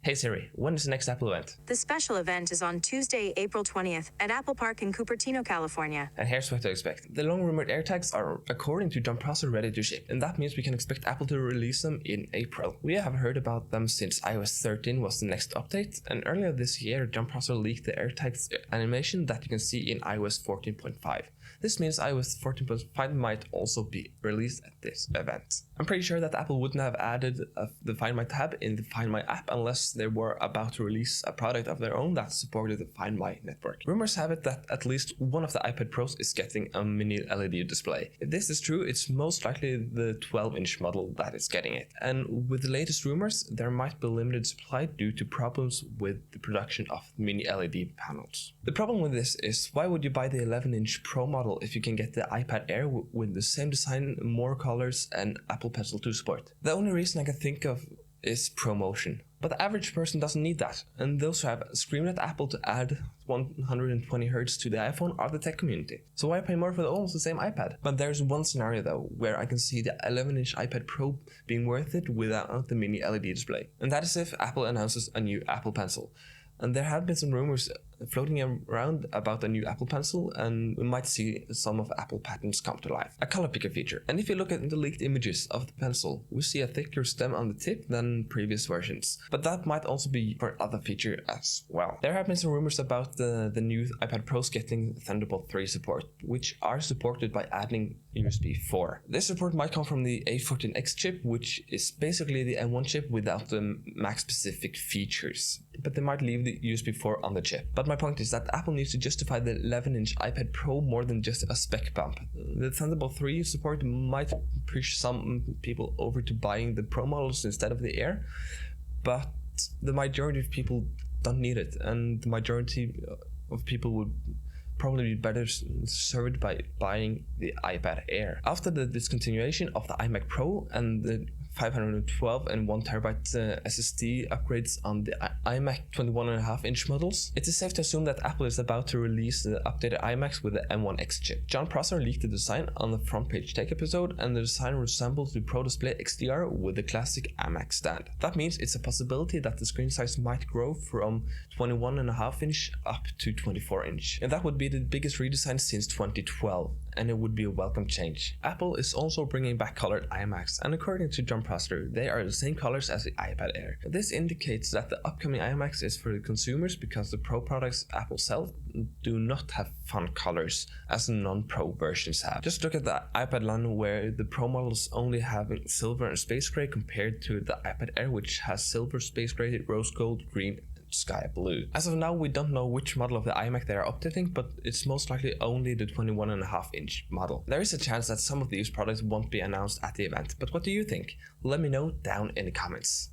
Hey Siri, when is the next Apple event? The special event is on Tuesday, April 20th at Apple Park in Cupertino, California. And here's what to expect. The long-rumored AirTags are, according to Jon Prosser, ready to ship, and that means we can expect Apple to release them in April. We have heard about them since iOS 13 was the next update, and earlier this year Jon Prosser leaked the AirTags animation that you can see in iOS 14.5. This means iOS 14.5 might also be released at this event. I'm pretty sure that Apple wouldn't have added the Find My tab in the Find My app unless they were about to release a product of their own that supported the Find My network. Rumors have it that at least one of the iPad Pros is getting a mini LED display. If this is true, it's most likely the 12-inch model that is getting it. And with the latest rumors, there might be limited supply due to problems with the production of mini LED panels. The problem with this is, why would you buy the 11-inch Pro model if you can get the iPad Air with the same design, more colors, and Apple Pencil to support? The only reason I can think of is promotion. But the average person doesn't need that, and those who have screamed at Apple to add 120Hz to the iPhone are the tech community. So why pay more for almost the same iPad? But there's one scenario though, where I can see the 11-inch iPad Pro being worth it without the mini LED display. And that is if Apple announces a new Apple Pencil. And there have been some rumors floating around about a new Apple Pencil, and we might see some of Apple patents come to life. A color picker feature. And if you look at the leaked images of the pencil, we see a thicker stem on the tip than previous versions. But that might also be for another feature as well. There have been some rumors about the new iPad Pros getting Thunderbolt 3 support, which are supported by adding USB 4. This support might come from the A14X chip, which is basically the M1 chip without the Mac-specific features. But they might leave the USB 4 on the chip. But my point is that Apple needs to justify the 11-inch iPad Pro more than just a spec bump. The Thunderbolt 3 support might push some people over to buying the Pro models instead of the Air, but the majority of people don't need it, and the majority of people would probably be better served by buying the iPad Air. After the discontinuation of the iMac Pro and the 512 and 1TB SSD upgrades on the iMac 21.5-inch models, it is safe to assume that Apple is about to release the updated iMacs with the M1X chip. Jon Prosser leaked the design on the Front Page Tech episode, and the design resembles the Pro Display XDR with the classic iMac stand. That means it's a possibility that the screen size might grow from 21.5-inch up to 24-inch. And that would be the biggest redesign since 2012, and it would be a welcome change. Apple is also bringing back colored iMacs, and according to Jon Prosser, they are the same colors as the iPad Air. This indicates that the upcoming iMacs is for the consumers because the Pro products Apple sells do not have fun colors as the non-Pro versions have. Just look at the iPad line where the Pro models only have silver and space gray compared to the iPad Air, which has silver, space gray, rose gold, green, sky blue. As of now, we don't know which model of the iMac they are updating, but it's most likely only the 21.5-inch model. There is a chance that some of these products won't be announced at the event, but what do you think? Let me know down in the comments.